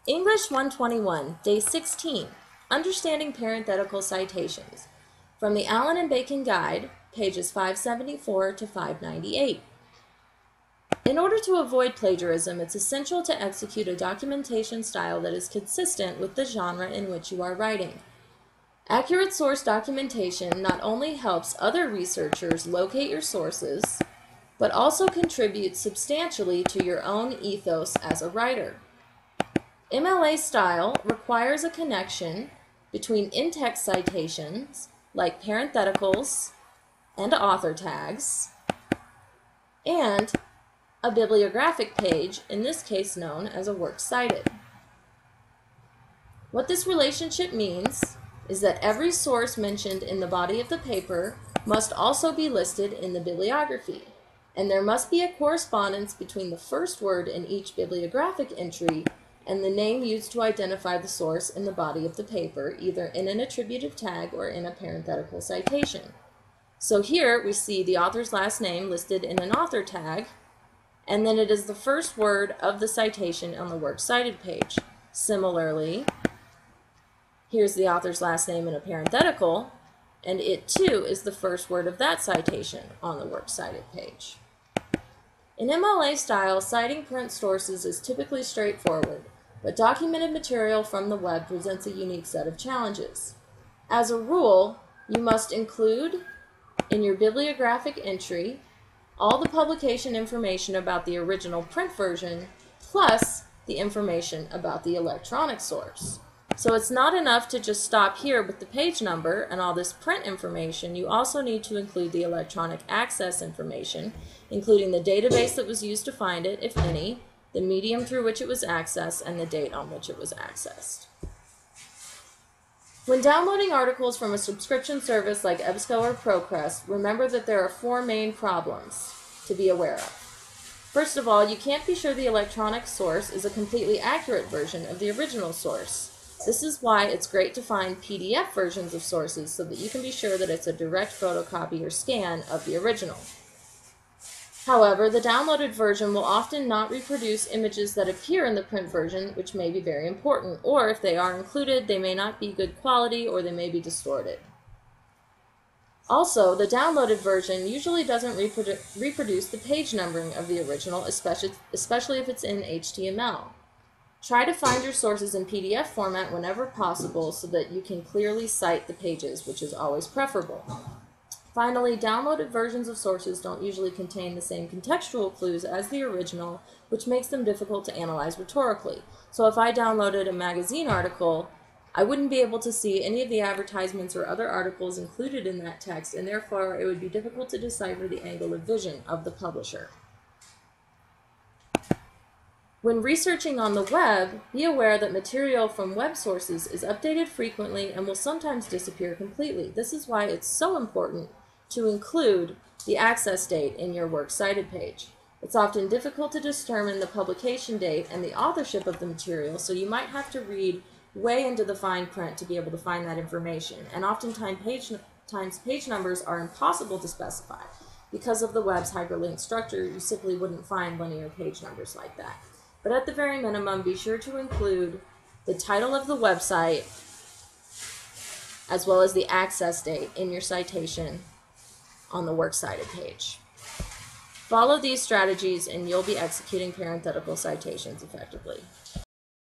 English 121, Day 16, Understanding Parenthetical Citations, from the Allen and Bacon Guide, pages 574 to 598. In order to avoid plagiarism, it's essential to execute a documentation style that is consistent with the genre in which you are writing. Accurate source documentation not only helps other researchers locate your sources, but also contributes substantially to your own ethos as a writer. MLA style requires a connection between in-text citations, like parentheticals and author tags, and a bibliographic page, in this case known as a works cited. What this relationship means is that every source mentioned in the body of the paper must also be listed in the bibliography, and there must be a correspondence between the first word in each bibliographic entry and the name used to identify the source in the body of the paper, either in an attributive tag or in a parenthetical citation. So here we see the author's last name listed in an author tag, and then it is the first word of the citation on the works cited page. Similarly, here's the author's last name in a parenthetical, and it too is the first word of that citation on the works cited page. In MLA style, citing print sources is typically straightforward, but documented material from the web presents a unique set of challenges. As a rule, you must include in your bibliographic entry all the publication information about the original print version, plus the information about the electronic source. So it's not enough to just stop here with the page number and all this print information. You also need to include the electronic access information, including the database that was used to find it, if any, the medium through which it was accessed, and the date on which it was accessed. When downloading articles from a subscription service like EBSCO or ProQuest, remember that there are four main problems to be aware of. First of all, you can't be sure the electronic source is a completely accurate version of the original source. This is why it's great to find PDF versions of sources so that you can be sure that it's a direct photocopy or scan of the original. However, the downloaded version will often not reproduce images that appear in the print version, which may be very important, or if they are included, they may not be good quality or they may be distorted. Also, the downloaded version usually doesn't reproduce the page numbering of the original, especially if it's in HTML. Try to find your sources in PDF format whenever possible so that you can clearly cite the pages, which is always preferable. Finally, downloaded versions of sources don't usually contain the same contextual clues as the original, which makes them difficult to analyze rhetorically. So if I downloaded a magazine article, I wouldn't be able to see any of the advertisements or other articles included in that text, and therefore it would be difficult to decipher the angle of vision of the publisher. When researching on the web, be aware that material from web sources is updated frequently and will sometimes disappear completely. This is why it's so important to include the access date in your works cited page. It's often difficult to determine the publication date and the authorship of the material, so you might have to read way into the fine print to be able to find that information. And oftentimes page numbers are impossible to specify. Because of the web's hyperlink structure, you simply wouldn't find linear page numbers like that. But at the very minimum, be sure to include the title of the website as well as the access date in your citation on the works cited page. Follow these strategies and you'll be executing parenthetical citations effectively.